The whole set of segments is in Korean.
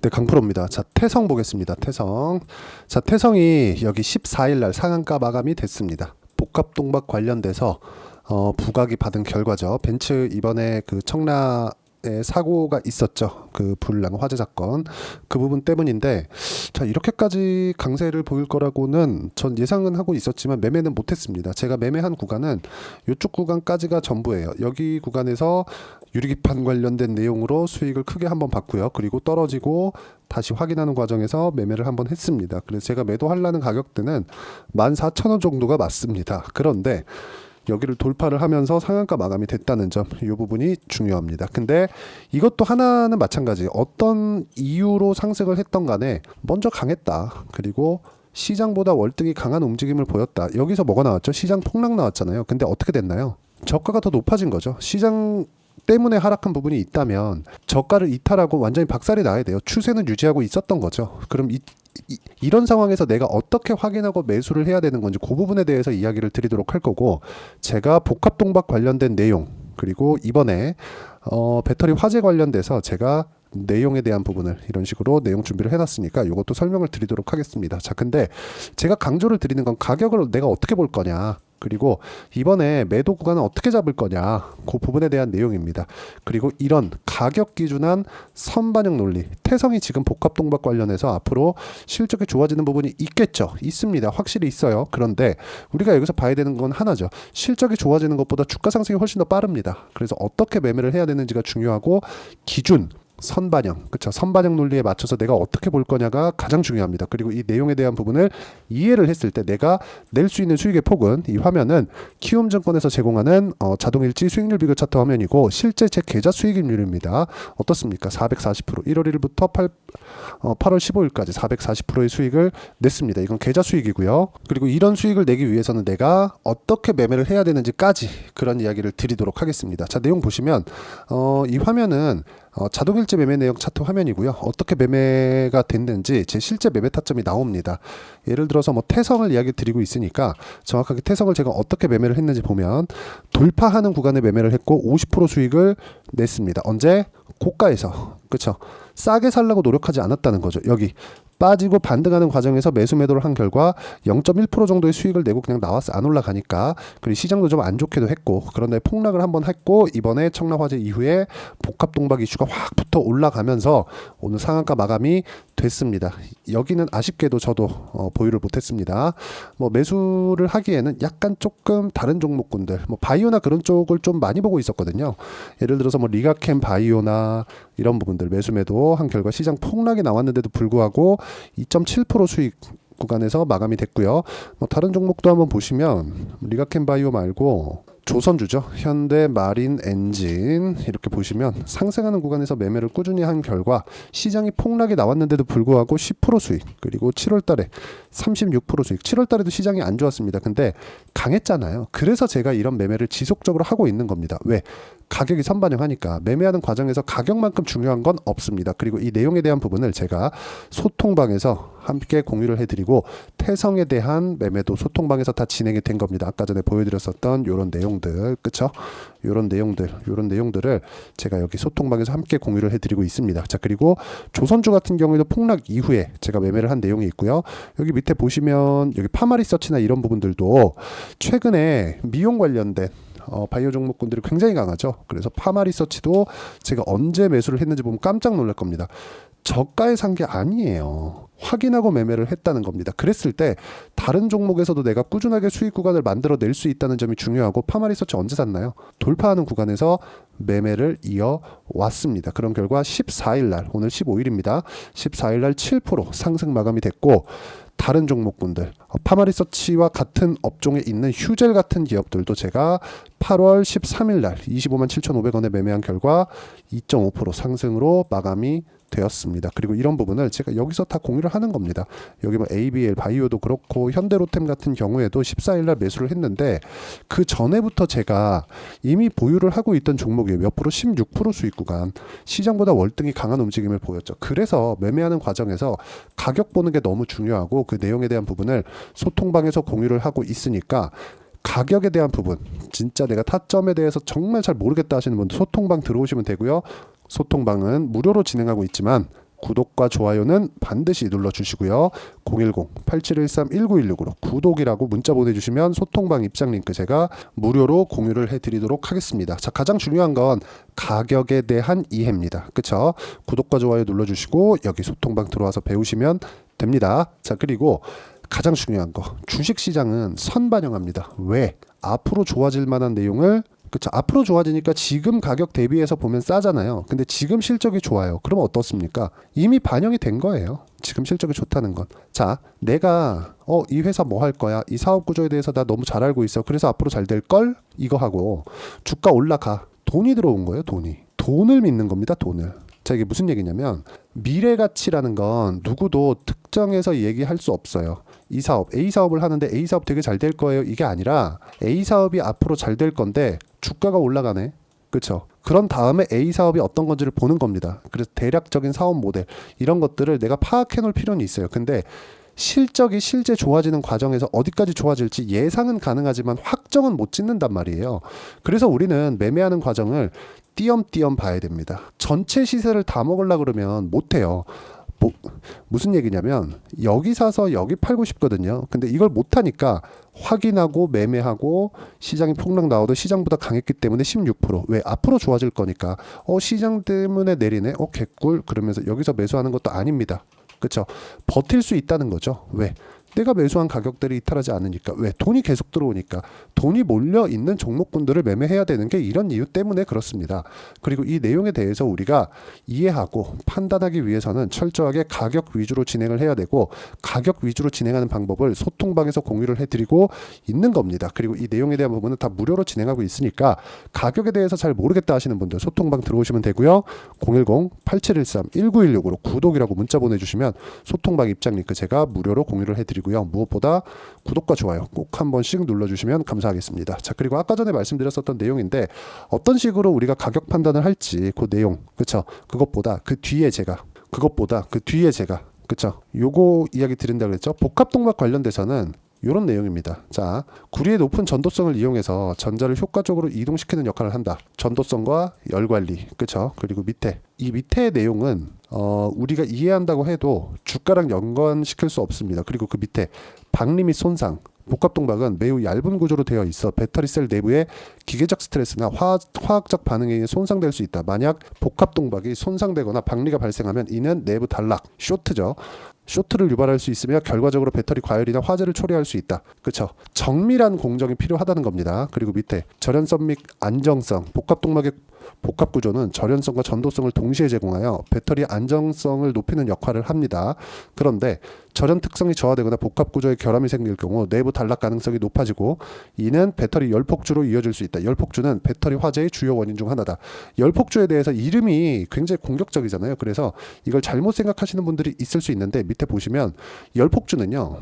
네, 강프로입니다. 자, 태성 보겠습니다. 태성. 자, 태성이 여기 14일 날 상한가 마감이 됐습니다. 복합동박 관련돼서 부각이 받은 결과죠. 벤츠 이번에 그 청라에 사고가 있었죠. 그 불량 화재 사건. 그 부분 때문인데, 자, 이렇게까지 강세를 보일 거라고는 전 예상은 하고 있었지만 매매는 못했습니다. 제가 매매한 구간은 이쪽 구간까지가 전부예요. 여기 구간에서 유리기판 관련된 내용으로 수익을 크게 한번 봤고요. 그리고 떨어지고 다시 확인하는 과정에서 매매를 한번 했습니다. 그래서 제가 매도하려는 가격대는 14,000원 정도가 맞습니다. 그런데 여기를 돌파를 하면서 상한가 마감이 됐다는 점, 이 부분이 중요합니다. 근데 이것도 하나는 마찬가지. 어떤 이유로 상승을 했던 간에 먼저 강했다. 그리고 시장보다 월등히 강한 움직임을 보였다. 여기서 뭐가 나왔죠? 시장 폭락 나왔잖아요. 근데 어떻게 됐나요? 저가가 더 높아진 거죠. 시장 때문에 하락한 부분이 있다면 저가를 이탈하고 완전히 박살이 나야 돼요. 추세는 유지하고 있었던 거죠. 그럼 이런 상황에서 내가 어떻게 확인하고 매수를 해야 되는 건지 그 부분에 대해서 이야기를 드리도록 할 거고, 제가 복합동박 관련된 내용, 그리고 이번에 배터리 화재 관련돼서 제가 내용에 대한 부분을 이런 식으로 내용 준비를 해놨으니까 이것도 설명을 드리도록 하겠습니다. 자, 근데 제가 강조를 드리는 건 가격을 내가 어떻게 볼 거냐, 그리고 이번에 매도 구간은 어떻게 잡을 거냐, 그 부분에 대한 내용입니다. 그리고 이런 가격 기준한 선반영 논리, 태성이 지금 복합동박 관련해서 앞으로 실적이 좋아지는 부분이 있겠죠. 있습니다. 확실히 있어요. 그런데 우리가 여기서 봐야 되는 건 하나죠. 실적이 좋아지는 것보다 주가 상승이 훨씬 더 빠릅니다. 그래서 어떻게 매매를 해야 되는지가 중요하고, 기준 선반영, 그렇죠? 선반영 논리에 맞춰서 내가 어떻게 볼 거냐가 가장 중요합니다. 그리고 이 내용에 대한 부분을 이해를 했을 때 내가 낼 수 있는 수익의 폭은, 이 화면은 키움증권에서 제공하는 자동일지 수익률 비교 차트 화면이고, 실제 제 계좌 수익률입니다. 어떻습니까? 440%, 1월 1일부터 8월 15일까지 440%의 수익을 냈습니다. 이건 계좌 수익이고요. 그리고 이런 수익을 내기 위해서는 내가 어떻게 매매를 해야 되는지까지 그런 이야기를 드리도록 하겠습니다. 자, 내용 보시면 이 화면은 자동일지 매매 내역 차트 화면이고요. 어떻게 매매가 됐는지 제 실제 매매 타점이 나옵니다. 예를 들어서 뭐 태성을 이야기 드리고 있으니까 정확하게 태성을 제가 어떻게 매매를 했는지 보면, 돌파하는 구간에 매매를 했고 50% 수익을 냈습니다. 언제? 고가에서. 그렇죠? 싸게 살려고 노력하지 않았다는 거죠. 여기 빠지고 반등하는 과정에서 매수 매도를 한 결과 0.1% 정도의 수익을 내고 그냥 나왔어. 안 올라가니까. 그리고 시장도 좀 안 좋게도 했고, 그런데 폭락을 한번 했고, 이번에 청라화재 이후에 복합동박 이슈가 확 붙어 올라가면서 오늘 상한가 마감이 됐습니다. 여기는 아쉽게도 저도 보유를 못했습니다. 뭐 매수를 하기에는 약간 조금 다른 종목군들, 뭐 바이오나 그런 쪽을 좀 많이 보고 있었거든요. 예를 들어서 뭐 리가캠 바이오나 이런 부분들 매수 매도 한 결과 시장 폭락이 나왔는데도 불구하고 2.7% 수익 구간에서 마감이 됐고요. 뭐 다른 종목도 한번 보시면 리가캠 바이오 말고 조선주죠. 현대 마린 엔진 이렇게 보시면 상승하는 구간에서 매매를 꾸준히 한 결과 시장이 폭락이 나왔는데도 불구하고 10% 수익, 그리고 7월 달에 36% 수익. 7월 달에도 시장이 안 좋았습니다. 근데 강했잖아요. 그래서 제가 이런 매매를 지속적으로 하고 있는 겁니다. 왜? 가격이 선반영하니까. 매매하는 과정에서 가격만큼 중요한 건 없습니다. 그리고 이 내용에 대한 부분을 제가 소통방에서 함께 공유를 해드리고, 태성에 대한 매매도 소통방에서 다 진행이 된 겁니다. 아까 전에 보여드렸었던 요런 내용들, 그쵸? 요런 내용들을 제가 여기 소통방에서 함께 공유를 해드리고 있습니다. 자, 그리고 조선주 같은 경우에도 폭락 이후에 제가 매매를 한 내용이 있고요. 여기 밑에 보시면 여기 파마리서치나 이런 부분들도 최근에 미용 관련된 바이오 종목군들이 굉장히 강하죠. 그래서 파마리서치도 제가 언제 매수를 했는지 보면 깜짝 놀랄 겁니다. 저가에 산 게 아니에요. 확인하고 매매를 했다는 겁니다. 그랬을 때 다른 종목에서도 내가 꾸준하게 수익 구간을 만들어 낼 수 있다는 점이 중요하고, 파마리서치 언제 샀나요? 돌파하는 구간에서 매매를 이어왔습니다. 그런 결과 14일 날, 오늘 15일입니다. 14일 날 7% 상승 마감이 됐고, 다른 종목군들, 파마리서치와 같은 업종에 있는 휴젤 같은 기업들도 제가 8월 13일 날 25만 7,500원에 매매한 결과 2.5% 상승으로 마감이 되었습니다. 그리고 이런 부분을 제가 여기서 다 공유를 하는 겁니다. 여기 뭐 ABL 바이오도 그렇고 현대로템 같은 경우에도 14일 날 매수를 했는데, 그 전에부터 제가 이미 보유를 하고 있던 종목이에요. 몇 프로? 16% 수익 구간. 시장보다 월등히 강한 움직임을 보였죠. 그래서 매매하는 과정에서 가격 보는 게 너무 중요하고, 그 내용에 대한 부분을 소통방에서 공유를 하고 있으니까, 가격에 대한 부분, 진짜 내가 타점에 대해서 정말 잘 모르겠다 하시는 분들 소통방 들어오시면 되고요. 소통방은 무료로 진행하고 있지만 구독과 좋아요는 반드시 눌러주시고요. 010-8713-1916으로 구독이라고 문자 보내주시면 소통방 입장 링크 제가 무료로 공유를 해드리도록 하겠습니다. 자, 가장 중요한 건 가격에 대한 이해입니다. 그쵸? 구독과 좋아요 눌러주시고 여기 소통방 들어와서 배우시면 됩니다. 자, 그리고 가장 중요한 거, 주식시장은 선반영합니다. 왜? 앞으로 좋아질 만한 내용을, 그쵸, 앞으로 좋아지니까 지금 가격 대비해서 보면 싸잖아요. 근데 지금 실적이 좋아요. 그러면 어떻습니까? 이미 반영이 된 거예요. 지금 실적이 좋다는 건. 자, 내가 이 회사 뭐 할 거야? 이 사업 구조에 대해서 나 너무 잘 알고 있어. 그래서 앞으로 잘 될 걸? 이거 하고 주가 올라가. 돈이 들어온 거예요. 돈을 믿는 겁니다. 돈을. 자, 이게 무슨 얘기냐면 미래 가치라는 건 누구도 특정해서 얘기할 수 없어요. 이 사업, A 사업을 하는데 A 사업 되게 잘 될 거예요. 이게 아니라 A 사업이 앞으로 잘 될 건데 주가가 올라가네. 그렇죠? 그런 다음에 A 사업이 어떤 건지를 보는 겁니다. 그래서 대략적인 사업 모델 이런 것들을 내가 파악해 놓을 필요는 있어요. 근데 실적이 실제 좋아지는 과정에서 어디까지 좋아질지 예상은 가능하지만 확정은 못 짓는단 말이에요. 그래서 우리는 매매하는 과정을 띄엄띄엄 봐야 됩니다. 전체 시세를 다 먹으려고 그러면 못해요. 무슨 얘기냐면 여기 사서 여기 팔고 싶거든요. 근데 이걸 못하니까 확인하고 매매하고 시장이 폭락 나오도 시장보다 강했기 때문에 16%. 왜? 앞으로 좋아질 거니까. 시장 때문에 내리네. 개꿀. 그러면서 여기서 매수하는 것도 아닙니다. 그렇죠? 버틸 수 있다는 거죠. 왜? 내가 매수한 가격들이 이탈하지 않으니까. 왜? 돈이 계속 들어오니까. 돈이 몰려 있는 종목군들을 매매해야 되는 게 이런 이유 때문에 그렇습니다. 그리고 이 내용에 대해서 우리가 이해하고 판단하기 위해서는 철저하게 가격 위주로 진행을 해야 되고 가격 위주로 진행하는 방법을 소통방에서 공유를 해드리고 있는 겁니다. 그리고 이 내용에 대한 부분은 다 무료로 진행하고 있으니까 가격에 대해서 잘 모르겠다 하시는 분들 소통방 들어오시면 되고요. 010-8713-1916으로 구독이라고 문자 보내주시면 소통방 입장 링크 제가 무료로 공유를 해드리고 무엇보다 구독과 좋아요 꼭 한 번씩 눌러주시면 감사하겠습니다. 자, 그리고 아까 전에 말씀드렸었던 내용인데 어떤 식으로 우리가 가격 판단을 할지 그 내용, 그쵸? 그것보다 그 뒤에 제가 그쵸? 요거 이야기 드린다고 그랬죠? 복합동박 관련돼서는 이런 내용입니다. 자, 구리의 높은 전도성을 이용해서 전자를 효과적으로 이동시키는 역할을 한다. 전도성과 열관리, 그쵸? 그리고 이 밑에의 내용은 우리가 이해한다고 해도 주가랑 연관시킬 수 없습니다. 그리고 그 밑에 박리 및 손상, 복합동박은 매우 얇은 구조로 되어 있어 배터리 셀 내부의 기계적 스트레스나 화학적 반응에 의해 손상될 수 있다. 만약 복합동박이 손상되거나 박리가 발생하면 이는 내부 단락, 쇼트죠. 쇼트를 유발할 수 있으며 결과적으로 배터리 과열이나 화재를 초래할 수 있다. 그렇죠? 정밀한 공정이 필요하다는 겁니다. 그리고 밑에 절연성 및 안정성, 복합동박의 복합 구조는 절연성과 전도성을 동시에 제공하여 배터리 안정성을 높이는 역할을 합니다. 그런데 절연 특성이 저하되거나 복합 구조에 결함이 생길 경우 내부 단락 가능성이 높아지고 이는 배터리 열폭주로 이어질 수 있다. 열폭주는 배터리 화재의 주요 원인 중 하나다. 열폭주에 대해서 이름이 굉장히 공격적이잖아요. 그래서 이걸 잘못 생각하시는 분들이 있을 수 있는데 밑에 보시면 열폭주는요.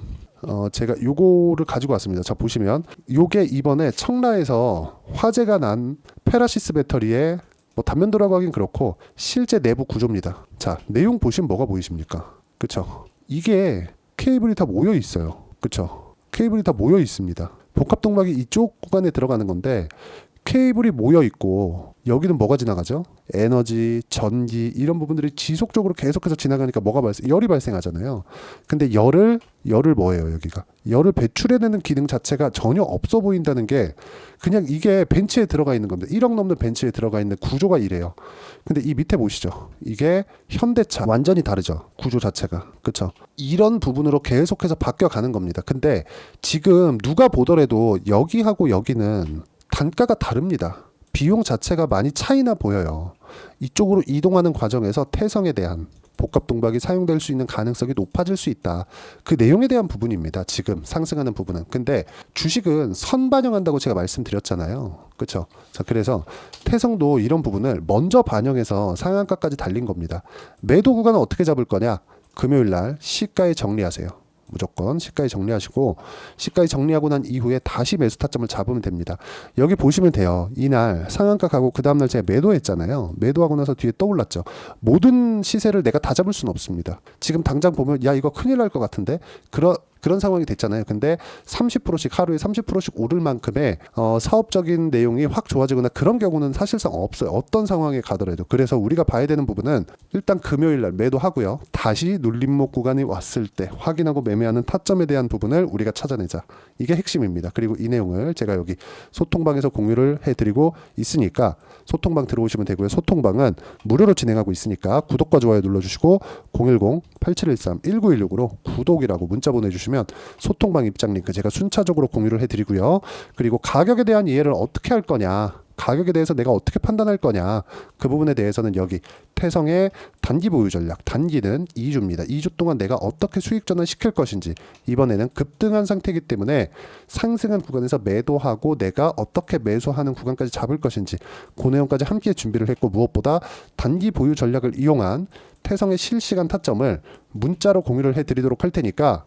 제가 요거를 가지고 왔습니다. 자, 보시면 요게 이번에 청라에서 화재가 난 페라시스 배터리의 단면도라고 하긴 그렇고 실제 내부 구조입니다. 자, 내용 보시면 뭐가 보이십니까? 그쵸? 이게 케이블이 다 모여 있어요. 그쵸? 케이블이 다 모여 있습니다. 복합동박이 이쪽 구간에 들어가는 건데 케이블이 모여 있고 여기는 뭐가 지나가죠? 에너지, 전기 이런 부분들이 지속적으로 계속해서 지나가니까 열이 발생하잖아요. 근데 열을 뭐예요, 여기가? 열을 배출해내는 기능 자체가 전혀 없어 보인다는 게 그냥 이게 벤치에 들어가 있는 겁니다. 1억 넘는 벤치에 들어가 있는 구조가 이래요. 근데 이 밑에 보시죠. 이게 현대차 완전히 다르죠. 구조 자체가. 그렇죠? 이런 부분으로 계속해서 바뀌어 가는 겁니다. 근데 지금 누가 보더라도 여기하고 여기는 단가가 다릅니다. 비용 자체가 많이 차이나 보여요. 이쪽으로 이동하는 과정에서 태성에 대한 복합동박이 사용될 수 있는 가능성이 높아질 수 있다. 그 내용에 대한 부분입니다. 지금 상승하는 부분은. 근데 주식은 선반영한다고 제가 말씀드렸잖아요. 그렇죠? 자, 그래서 태성도 이런 부분을 먼저 반영해서 상한가까지 달린 겁니다. 매도 구간은 어떻게 잡을 거냐? 금요일 날 시가에 정리하세요. 무조건 시가에 정리하시고 시가에 정리하고 난 이후에 다시 매수 타점을 잡으면 됩니다. 여기 보시면 돼요. 이날 상한가 가고 그 다음날 제가 매도했잖아요. 매도하고 나서 뒤에 떠올랐죠. 모든 시세를 내가 다 잡을 수는 없습니다. 지금 당장 보면 야 이거 큰일 날 것 같은데 그런 상황이 됐잖아요. 근데 30%씩 하루에 30%씩 오를 만큼의 사업적인 내용이 확 좋아지거나 그런 경우는 사실상 없어요. 어떤 상황에 가더라도. 그래서 우리가 봐야 되는 부분은 일단 금요일 날 매도하고요. 다시 눌림목 구간이 왔을 때 확인하고 매매하는 타점에 대한 부분을 우리가 찾아내자. 이게 핵심입니다. 그리고 이 내용을 제가 여기 소통방에서 공유를 해드리고 있으니까 소통방 들어오시면 되고요. 소통방은 무료로 진행하고 있으니까 구독과 좋아요 눌러주시고 010-8713-1916으로 구독이라고 문자 보내주시면 소통방 입장 링크 제가 순차적으로 공유를 해드리고요. 그리고 가격에 대한 이해를 어떻게 할 거냐, 가격에 대해서 내가 어떻게 판단할 거냐, 그 부분에 대해서는 여기 태성의 단기 보유 전략, 단기는 2주입니다. 2주 동안 내가 어떻게 수익 전환 시킬 것인지, 이번에는 급등한 상태이기 때문에 상승한 구간에서 매도하고 내가 어떻게 매수하는 구간까지 잡을 것인지 그 내용까지 함께 준비를 했고, 무엇보다 단기 보유 전략을 이용한 태성의 실시간 타점을 문자로 공유를 해드리도록 할 테니까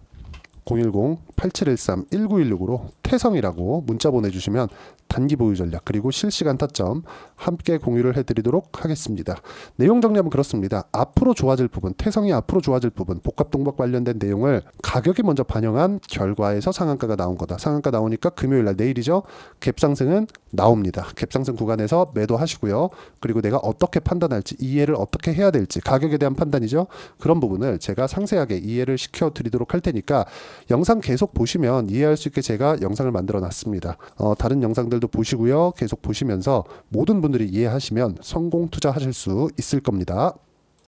010-8713-1916으로 태성이라고 문자 보내주시면 단기 보유 전략 그리고 실시간 타점 함께 공유를 해드리도록 하겠습니다. 내용 정리하면 그렇습니다. 앞으로 좋아질 부분, 태성이 앞으로 좋아질 부분, 복합동박 관련된 내용을 가격이 먼저 반영한 결과에서 상한가가 나온 거다. 상한가 나오니까 금요일날 내일이죠. 갭상승은 나옵니다. 갭상승 구간에서 매도하시고요. 그리고 내가 어떻게 판단할지, 이해를 어떻게 해야 될지, 가격에 대한 판단이죠. 그런 부분을 제가 상세하게 이해를 시켜드리도록 할 테니까 영상 계속 보시면 이해할 수 있게 제가 영상을 만들어 놨습니다. 다른 영상들도 보시고요. 계속 보시면서 모든 분들이 이해하시면 성공 투자하실 수 있을 겁니다.